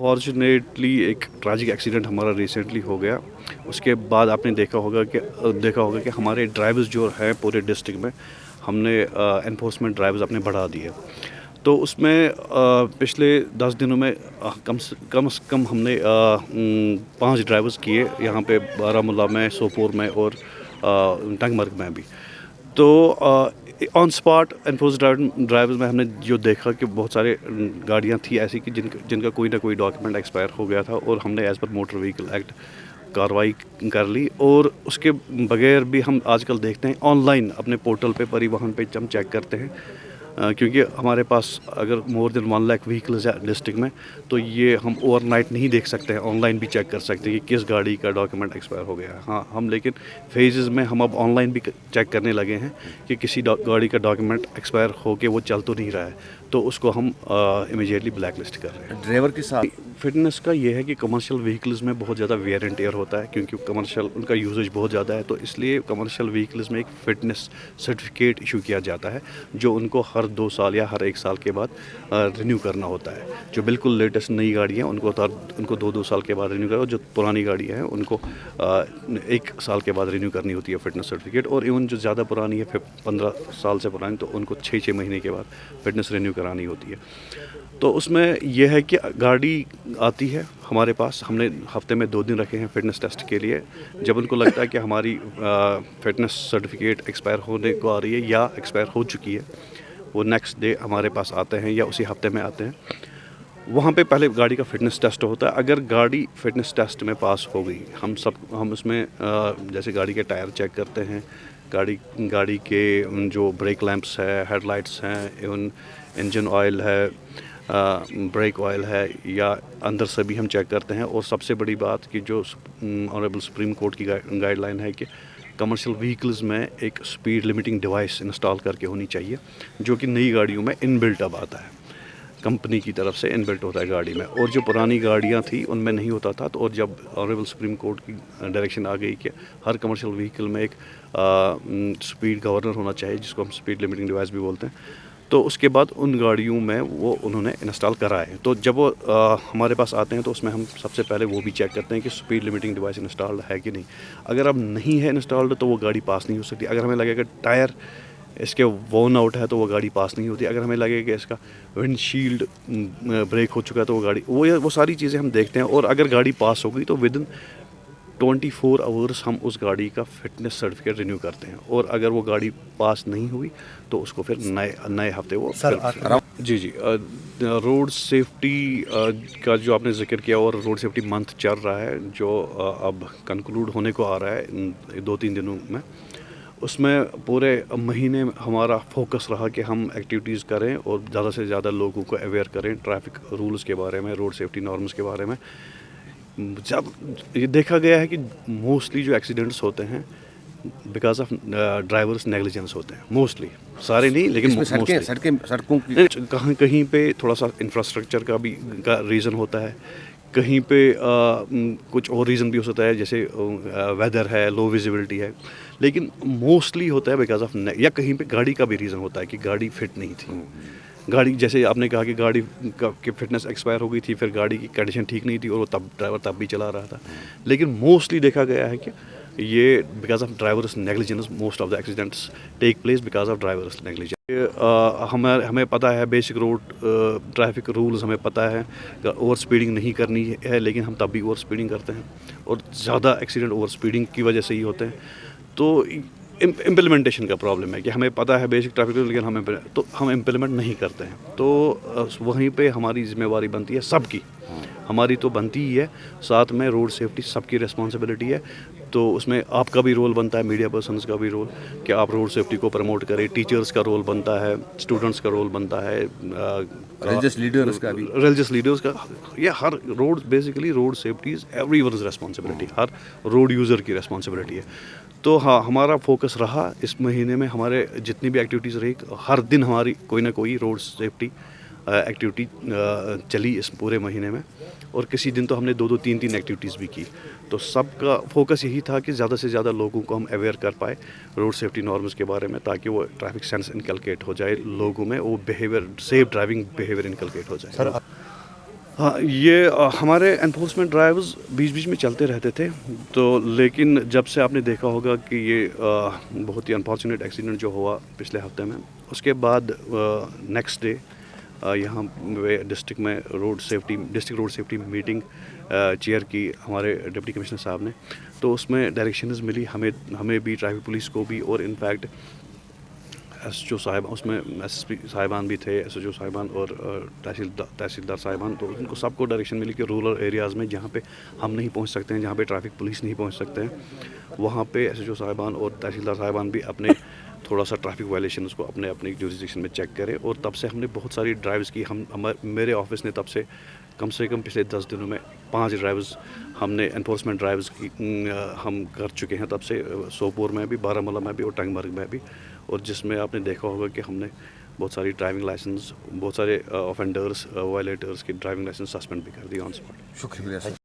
Fortunately एक tragic accident हमारा recently हो गया। उसके बाद आपने देखा होगा कि हमारे ड्राइवर्स जो हैं पूरे डिस्ट्रिक्ट में हमने एनफोर्समेंट ड्राइवर्स अपने बढ़ा दिए। तो उसमें पिछले 10 दिनों में कम से कम हमने 5 ड्राइवर्स किए यहाँ पे बारामूला में, सोपोर में और टंगमर्ग में भी। तो ऑन स्पॉट एनफोर्स ड्राइवर्स में हमने जो देखा कि बहुत सारे गाड़ियाँ थी ऐसी कि जिनका कोई ना कोई डॉक्यूमेंट एक्सपायर हो गया था, और हमने as per motor vehicle act कार्रवाई कर ली। और उसके बगैर भी हम आजकल देखते हैं ऑनलाइन अपने पोर्टल पे, परिवहन पे हम चेक करते हैं, क्योंकि हमारे पास अगर मोर देन 1 लाख व्हीकल्स है डिस्ट्रिक्ट में, तो ये हम ओवरनाइट नहीं देख सकते हैं, ऑनलाइन भी चेक कर सकते हैं कि किस गाड़ी का डॉक्यूमेंट एक्सपायर हो गया है। हाँ, हम लेकिन फेजेस में हम अब ऑनलाइन भी चेक करने लगे हैं कि किसी गाड़ी का डॉक्यूमेंट एक्सपायर हो के वो चल तो नहीं रहा है, तो उसको हम इमीडिएटली ब्लैक लिस्ट कर रहे हैं। ड्राइवर के साथ फिटनेस का ये है कि कमर्शियल व्हीकल्स में बहुत ज़्यादा वेयर एंड टेयर होता है, क्योंकि कमर्शियल उनका यूजेज बहुत ज़्यादा है, तो इसलिए कमर्शियल व्हीकल्स में एक फ़िटनेस सर्टिफिकेट इशू किया जाता है, जो उनको हर 2 साल या हर 1 साल के बाद रिन्यू करना होता है। जो बिल्कुल लेटेस्ट नई गाड़ियाँ उनको 2-2 साल के बाद रिन्यू करो, जो पुरानी गाड़ियाँ हैं उनको 1 साल के बाद रिन्यू करनी होती है फिटनेस सर्टिफिकेट। और इवन जो ज़्यादा पुरानी है, 15 साल से पुरानी, तो उनको 6-6 महीने के बाद फिटनेस रिन्यू करानी होती है। तो उसमें यह है कि गाड़ी आती है हमारे पास, हमने हफ्ते में 2 दिन रखे हैं फिटनेस टेस्ट के लिए। जब उनको लगता है कि हमारी फिटनेस सर्टिफिकेट एक्सपायर होने को आ रही है या एक्सपायर हो चुकी है, वो नेक्स्ट डे हमारे पास आते हैं या उसी हफ्ते में आते हैं। वहाँ पे पहले गाड़ी का फ़िटनेस टेस्ट होता है। अगर गाड़ी फ़िटनेस टेस्ट में पास हो गई, हम उसमें जैसे गाड़ी के टायर चेक करते हैं, गाड़ी के जो ब्रेक लैंप्स है, हेडलाइट्स हैं, इवन इंजन ऑयल है, ब्रेक ऑयल है, या अंदर से भी हम चेक करते हैं। और सबसे बड़ी बात कि जो ऑनरेबल सुप्रीम कोर्ट की गाइडलाइन है कि कमर्शियल व्हीकल्स में एक स्पीड लिमिटिंग डिवाइस इंस्टॉल करके होनी चाहिए, जो कि नई गाड़ियों में इनबिल्ट अब आता है, कंपनी की तरफ से इनबिल्ट होता है गाड़ी में, और जो पुरानी गाड़ियाँ थी उनमें नहीं होता था। तो और जब ऑनरेबल सुप्रीम कोर्ट की डायरेक्शन आ गई कि हर कमर्शियल व्हीकल में एक स्पीड गवर्नर होना चाहिए, जिसको हम स्पीड लिमिटिंग डिवाइस भी बोलते हैं, तो उसके बाद उन गाड़ियों में वो उन्होंने इंस्टॉल कराए। तो जब वो हमारे पास आते हैं तो उसमें हम सबसे पहले वो भी चेक करते हैं कि स्पीड लिमिटिंग डिवाइस इंस्टॉल्ड है कि नहीं। अगर अब नहीं है इंस्टॉल्ड तो वो गाड़ी पास नहीं हो सकती। अगर हमें लगेगा टायर इसके वोन आउट है तो वो गाड़ी पास नहीं होती। अगर हमें लगेगा कि इसका विंडशील्ड ब्रेक हो चुका है तो वो सारी चीज़ें हम देखते हैं। और अगर गाड़ी पास हो गई तो विदिन 24 आवर्स हम उस गाड़ी का फिटनेस सर्टिफिकेट रिन्यू करते हैं। और अगर वो गाड़ी पास नहीं हुई तो उसको फिर नए हफ्ते वो जी रोड सेफ्टी का जो आपने जिक्र किया, और रोड सेफ्टी मंथ चल रहा है जो अब कंक्लूड होने को आ रहा है 2-3 दिनों में। उसमें पूरे महीने हमारा फोकस रहा कि हम एक्टिविटीज़ करें और ज़्यादा से ज़्यादा लोगों को अवेयर करें ट्रैफिक रूल्स के बारे में, रोड सेफ्टी नॉर्म्स के बारे में। जब ये देखा गया है कि मोस्टली जो एक्सीडेंट्स होते हैं बिकॉज ऑफ ड्राइवर्स नेग्लिजेंस होते हैं, मोस्टली, सारे नहीं लेकिन सड़कों की कहीं पे थोड़ा सा इंफ्रास्ट्रक्चर का रीज़न होता है, कहीं पे कुछ और रीज़न भी हो सकता है, जैसे वेदर है, लो विजिबिलिटी है, लेकिन मोस्टली होता है बिकॉज ऑफ, या कहीं पे गाड़ी का भी रीज़न होता है कि गाड़ी फिट नहीं थी। गाड़ी, जैसे आपने कहा कि गाड़ी की फिटनेस एक्सपायर हो गई थी, फिर गाड़ी की कंडीशन ठीक नहीं थी और वो ड्राइवर तब भी चला रहा था। लेकिन मोस्टली देखा गया है कि ये because of drivers negligence, most of the accidents take place because of drivers negligence. हमें पता है बेसिक रोड ट्रैफिक रूल्स हमें पता है, ओवर स्पीडिंग नहीं करनी है, लेकिन हम तब भी ओवर स्पीडिंग करते हैं और ज़्यादा एक्सीडेंट ओवर स्पीडिंग की वजह से ही होते हैं। तो इम्प्लीमेंटेशन का प्रॉब्लम है कि हमें पता है बेसिक ट्रैफिक रूल, लेकिन हम इम्प्लीमेंट नहीं करते हैं। तो वहीं पे हमारी जिम्मेवारी बनती है सबकी, हमारी तो बनती ही है, साथ में रोड सेफ्टी सबकी रिस्पॉन्सिबिलिटी है। तो उसमें आपका भी रोल बनता है, मीडिया पर्सन्स का भी रोल, कि आप रोड सेफ्टी को प्रमोट करें, टीचर्स का रोल बनता है, स्टूडेंट्स का रोल बनता है, रिलीजियस लीडर्स का। ये हर road, basically road safety is everyone's responsibility, हर रोड यूज़र की रिस्पॉन्सिबिलिटी है। तो हाँ, हमारा फोकस रहा इस महीने में, हमारे जितनी भी एक्टिविटीज़ रही, हर दिन हमारी कोई ना कोई रोड सेफ्टी एक्टिविटी चली इस पूरे महीने में, और किसी दिन तो हमने 2-2, 3-3 एक्टिविटीज़ भी की। तो सबका फोकस यही था कि ज़्यादा से ज़्यादा लोगों को हम अवेयर कर पाए रोड सेफ्टी नॉर्म्स के बारे में, ताकि वो ट्रैफिक सेंस इनकलकेट हो जाए लोगों में, वो behaviour, safe driving behaviour inculcate हो जाए। ہاں یہ ہمارے انفورسمنٹ ڈرائیوز بیچ بیچ میں چلتے رہتے تھے تو لیکن جب سے آپ نے دیکھا ہوگا کہ یہ بہت ہی انفارچونیٹ ایکسیڈنٹ جو ہوا پچھلے ہفتے میں، اس کے بعد نیکسٹ ڈے یہاں ڈسٹرکٹ میں district road safety meeting chair کی ہمارے ڈپٹی کمشنر صاحب نے. تو اس میں ڈائریکشنز ملی ہمیں بھی، ٹریفک پولیس کو بھی، اور انفیکٹ ایس ایچ او صاحب، اس میں ایس ایس پی صاحبان بھی تھے، ایس ایچ او صاحبان اور تحصیلدار صاحبان. تو ان کو سب کو ڈائریکشن ملی کہ رورل ایریاز میں جہاں پہ ہم نہیں پہنچ سکتے ہیں، جہاں پہ ٹریفک پولیس نہیں پہنچ سکتے ہیں، وہاں پہ ایس ایچ او صاحبان اور تحصیلدار صاحبان بھی اپنے تھوڑا سا ٹریفک وائلیشنز کو اپنے جوریسڈکشن میں چیک کرے. اور تب سے ہم نے بہت ساری ڈرائیوز کی. میرے آفس نے تب سے کم پچھلے 10 دنوں میں 5 ڈرائیوز ہم نے انفورسمنٹ ڈرائیوز کی ہم کر چکے ہیں تب سے، سوپور میں بھی، بارہمولہ میں بھی اور ٹنگ مرگ میں بھی. اور جس میں آپ نے دیکھا ہوگا کہ ہم نے بہت ساری ڈرائیونگ لائسنس، بہت سارے آفینڈرس وائلیٹرس کی ڈرائیونگ لائسنس سسپینڈ بھی کر دی آن اسپاٹ. شکریہ سر.